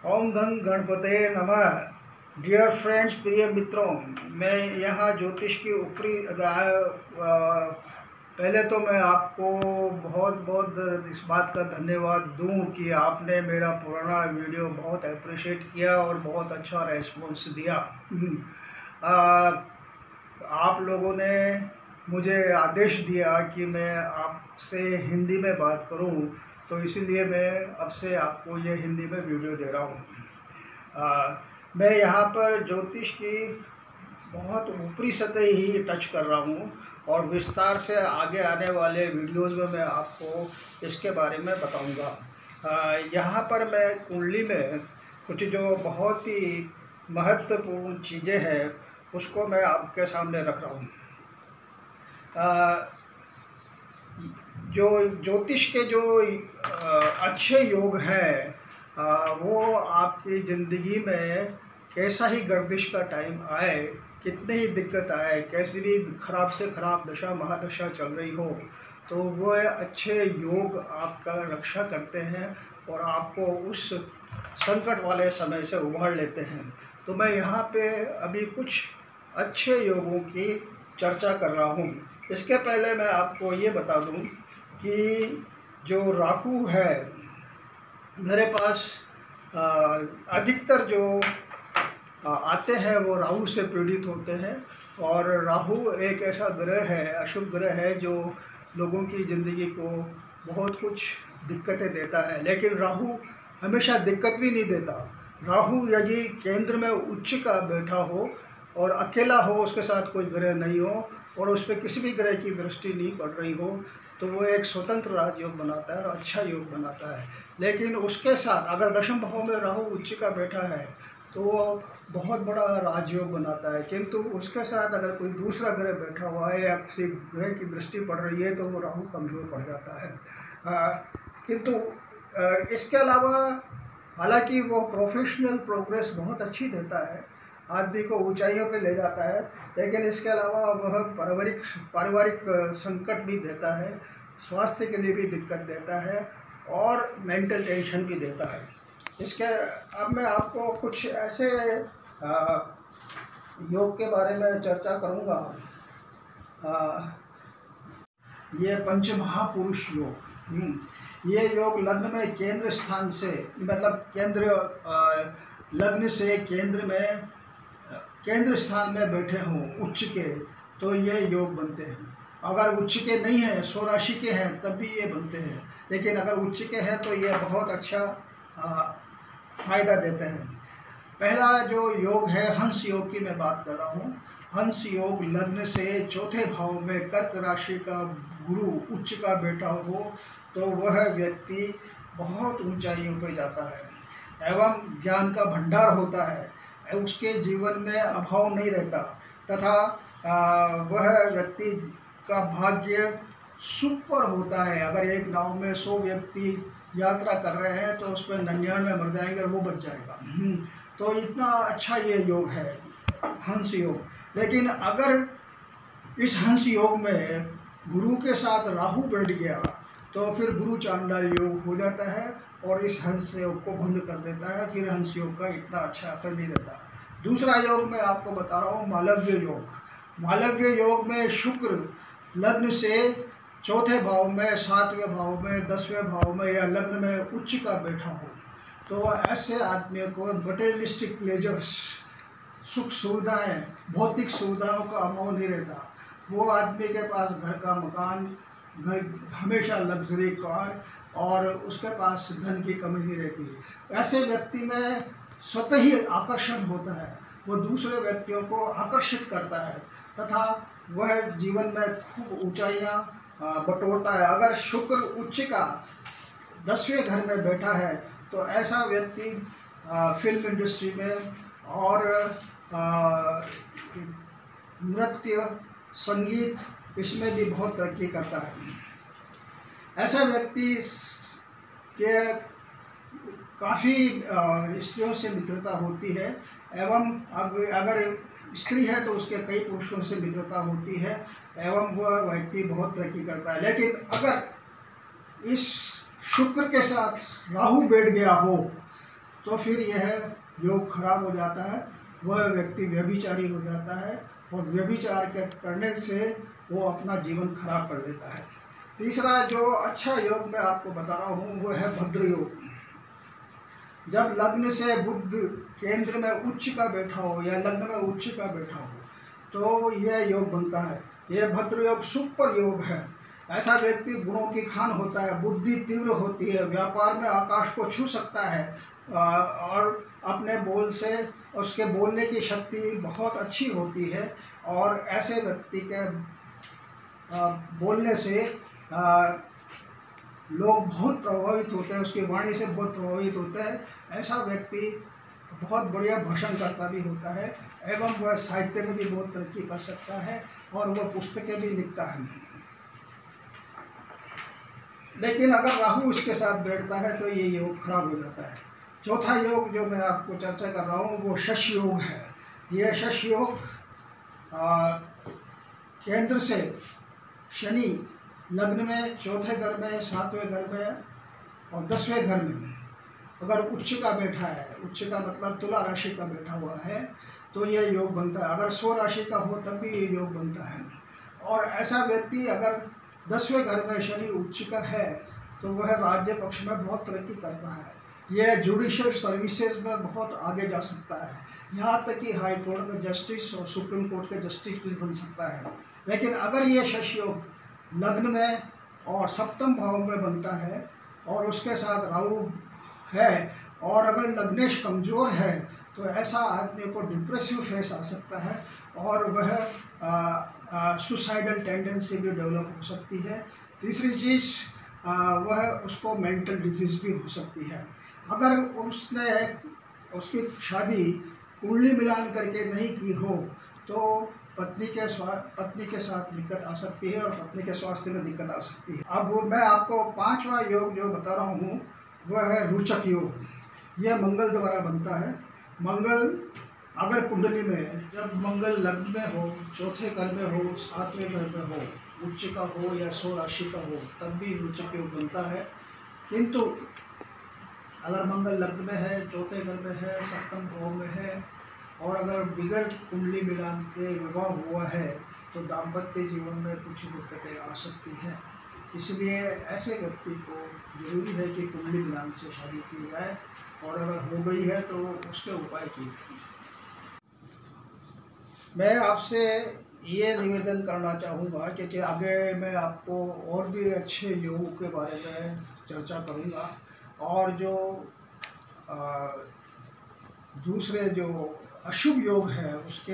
ओम धन गणपते नमः। Dear friends, प्रिय मित्रों, मैं यहाँ ज्योतिष की ऊपरी पहले तो मैं आपको बहुत बहुत इस बात का धन्यवाद दूं कि आपने मेरा पुराना वीडियो बहुत अप्रिशिएट किया और बहुत अच्छा रेस्पॉन्स दिया। आप लोगों ने मुझे आदेश दिया कि मैं आपसे हिंदी में बात करूं, तो इसीलिए मैं अब से आपको ये हिंदी में वीडियो दे रहा हूं। मैं यहाँ पर ज्योतिष की बहुत ऊपरी सतह ही टच कर रहा हूँ और विस्तार से आगे आने वाले वीडियोस में मैं आपको इसके बारे में बताऊँगा। यहाँ पर मैं कुंडली में कुछ जो बहुत ही महत्वपूर्ण चीज़ें हैं उसको मैं आपके सामने रख रहा हूँ। जो ज्योतिष के जो अच्छे योग हैं, वो आपकी ज़िंदगी में कैसा ही गर्दिश का टाइम आए, कितनी ही दिक्कत आए, कैसी भी ख़राब से ख़राब दशा महादशा चल रही हो, तो वो अच्छे योग आपका रक्षा करते हैं और आपको उस संकट वाले समय से उभार लेते हैं। तो मैं यहाँ पे अभी कुछ अच्छे योगों की चर्चा कर रहा हूँ। इसके पहले मैं आपको ये बता दूँ कि जो राहु है, मेरे पास अधिकतर जो आते हैं वो राहु से पीड़ित होते हैं। और राहु एक ऐसा ग्रह है, अशुभ ग्रह है, जो लोगों की ज़िंदगी को बहुत कुछ दिक्कतें देता है। लेकिन राहु हमेशा दिक्कत भी नहीं देता। राहु यदि केंद्र में उच्च का बैठा हो और अकेला हो, उसके साथ कोई ग्रह नहीं हो और उस पर किसी भी ग्रह की दृष्टि नहीं पड़ रही हो, तो वो एक स्वतंत्र राजयोग बनाता है और अच्छा योग बनाता है। लेकिन उसके साथ अगर दशम भाव में राहु उच्च का बैठा है तो वो बहुत बड़ा राजयोग बनाता है। किंतु उसके साथ अगर कोई दूसरा ग्रह बैठा हुआ है या किसी ग्रह की दृष्टि पड़ रही है तो वो राहु कमज़ोर पड़ जाता है। किंतु इसके अलावा हालांकि वो प्रोफेशनल प्रोग्रेस बहुत अच्छी देता है, आदमी को ऊंचाइयों पे ले जाता है, लेकिन इसके अलावा वह पारिवारिक संकट भी देता है, स्वास्थ्य के लिए भी दिक्कत देता है और मेंटल टेंशन भी देता है। अब मैं आपको कुछ ऐसे योग के बारे में चर्चा करूँगा। ये पंचमहापुरुष योग, ये योग लग्न में केंद्र स्थान से, मतलब लग्न से केंद्र स्थान में बैठे हों उच्च के, तो ये योग बनते हैं। अगर उच्च के नहीं हैं, स्वराशि के हैं, तब भी ये बनते हैं। लेकिन अगर उच्च के हैं तो ये बहुत अच्छा फायदा देते हैं। पहला जो योग है हंस योग की मैं बात कर रहा हूँ। हंस योग लग्न से चौथे भाव में कर्क राशि का गुरु उच्च का बैठा हो तो वह व्यक्ति बहुत ऊंचाइयों पर जाता है एवं ज्ञान का भंडार होता है, उसके जीवन में अभाव नहीं रहता, तथा वह व्यक्ति का भाग्य सुपर होता है। अगर एक नाव में 100 व्यक्ति यात्रा कर रहे हैं तो उस पर 99 मर जाएंगे और वो बच जाएगा। तो इतना अच्छा ये योग है हंस योग। लेकिन अगर इस हंस योग में गुरु के साथ राहु बैठ गया तो फिर गुरु चांडाल योग हो जाता है और इस हंस योग को भंग कर देता है। फिर हंस योग का इतना अच्छा असर नहीं रहता। दूसरा योग मैं आपको बता रहा हूँ मालव्य योग। मालव्य योग में शुक्र लग्न से चौथे भाव में, 7वें भाव में, 10वें भाव में या लग्न में उच्च का बैठा हो तो ऐसे आदमी को मटेरियलिस्टिक प्लेजर्स, सुख सुविधाएं, भौतिक सुविधाओं का अभाव नहीं रहता। वो आदमी के पास घर का मकान, घर हमेशा लग्जरी कार और उसके पास धन की कमी नहीं रहती। ऐसे व्यक्ति में स्वतः ही आकर्षण होता है, वो दूसरे व्यक्तियों को आकर्षित करता है तथा वह जीवन में खूब ऊंचाइयां बटोरता है। अगर शुक्र उच्च का 10वें घर में बैठा है तो ऐसा व्यक्ति फिल्म इंडस्ट्री में और नृत्य, संगीत, इसमें भी बहुत तरक्की करता है। ऐसा व्यक्ति के काफ़ी स्त्रियों से मित्रता होती है एवं अगर स्त्री है तो उसके कई पुरुषों से मित्रता होती है एवं वह व्यक्ति बहुत तरक्की करता है। लेकिन अगर इस शुक्र के साथ राहु बैठ गया हो तो फिर यह योग खराब हो जाता है, वह व्यक्ति व्यभिचारी हो जाता है और व्यभिचार के करने से वो अपना जीवन खराब कर देता है। तीसरा जो अच्छा योग मैं आपको बता रहा हूँ वो है भद्र योग। जब लग्न से बुध केंद्र में उच्च का बैठा हो या लग्न में उच्च का बैठा हो तो यह योग बनता है। यह भद्र योग सुपर योग है। ऐसा व्यक्ति गुणों की खान होता है, बुद्धि तीव्र होती है, व्यापार में आकाश को छू सकता है और अपने बोल से उसके बोलने की शक्ति बहुत अच्छी होती है और ऐसे व्यक्ति के बोलने से लोग बहुत प्रभावित होते हैं, उसकी वाणी से बहुत प्रभावित होते हैं। ऐसा व्यक्ति बहुत बढ़िया भाषण करता भी होता है एवं वह साहित्य में भी बहुत तरक्की कर सकता है और वह पुस्तकें भी लिखता है। लेकिन अगर राहु इसके साथ बैठता है तो ये योग खराब हो जाता है। चौथा योग जो मैं आपको चर्चा कर रहा हूँ वो शश योग है। यह शश योग केंद्र से शनि लग्न में, चौथे घर में, सातवें घर में और 10वें घर में अगर उच्च का बैठा है, उच्च का मतलब तुला राशि का बैठा हुआ है, तो यह योग बनता है। अगर स्व राशि का हो तब भी ये योग बनता है। और ऐसा व्यक्ति अगर 10वें घर में शनि उच्च का है तो वह राज्य पक्ष में बहुत तरक्की करता है। यह जुडिशियल सर्विसेज में बहुत आगे जा सकता है, यहाँ तक कि हाई कोर्ट में जस्टिस और सुप्रीम कोर्ट के जस्टिस भी बन सकता है। लेकिन अगर ये शश योग लग्न में और सप्तम भाव में बनता है और उसके साथ राहु है और अगर लग्नेश कमज़ोर है तो ऐसा आदमी को डिप्रेसिव फेस आ सकता है और वह सुसाइडल टेंडेंसी भी डेवलप हो सकती है। तीसरी चीज़ वह उसको मेंटल डिजीज़ भी हो सकती है। अगर उसने उसकी शादी कुंडली मिलान करके नहीं की हो तो पत्नी के साथ दिक्कत आ सकती है और पत्नी के स्वास्थ्य में दिक्कत आ सकती है। अब मैं आपको 5वां योग जो बता रहा हूँ वह है रोचक योग। यह मंगल द्वारा बनता है। मंगल अगर कुंडली में, जब मंगल लग्न में हो, चौथे घर में हो, 7वें घर में हो, उच्च का हो या स्व राशि का हो, तब भी रोचक योग बनता है। किंतु अगर मंगल लग्न में है, चौथे घर में है, सप्तम भाव में है और अगर बिगड़ कुंडली मिलान के विवाह हुआ है तो दाम्पत्य जीवन में कुछ दिक्कतें आ सकती हैं। इसलिए ऐसे व्यक्ति को जरूरी है कि कुंडली मिलान से शादी की जाए और अगर हो गई है तो उसके उपाय किए जाए। मैं आपसे ये निवेदन करना चाहूँगा कि आगे मैं आपको और भी अच्छे योगों के बारे में चर्चा करूँगा और जो दूसरे जो अशुभ योग है उसके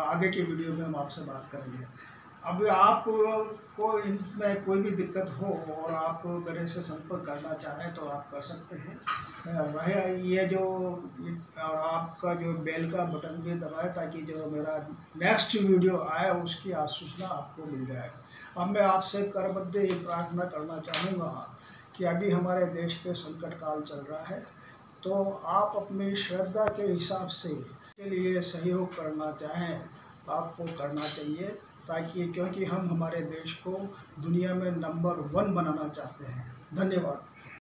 आगे की वीडियो में हम आपसे बात करेंगे। अब आपको इनमें कोई भी दिक्कत हो और आप मेरे से संपर्क करना चाहें तो आप कर सकते हैं। ये जो और आपका जो बेल का बटन भी दबाएं ताकि जो मेरा नेक्स्ट वीडियो आए उसकी सूचना आपको मिल जाए। अब मैं आपसे करबद्ध ये प्रार्थना करना चाहूँगा कि अभी हमारे देश पे संकट काल चल रहा है तो आप अपनी श्रद्धा के हिसाब से के लिए सहयोग करना चाहें आपको करना चाहिए, ताकि क्योंकि हम हमारे देश को दुनिया में नंबर 1 बनाना चाहते हैं। धन्यवाद।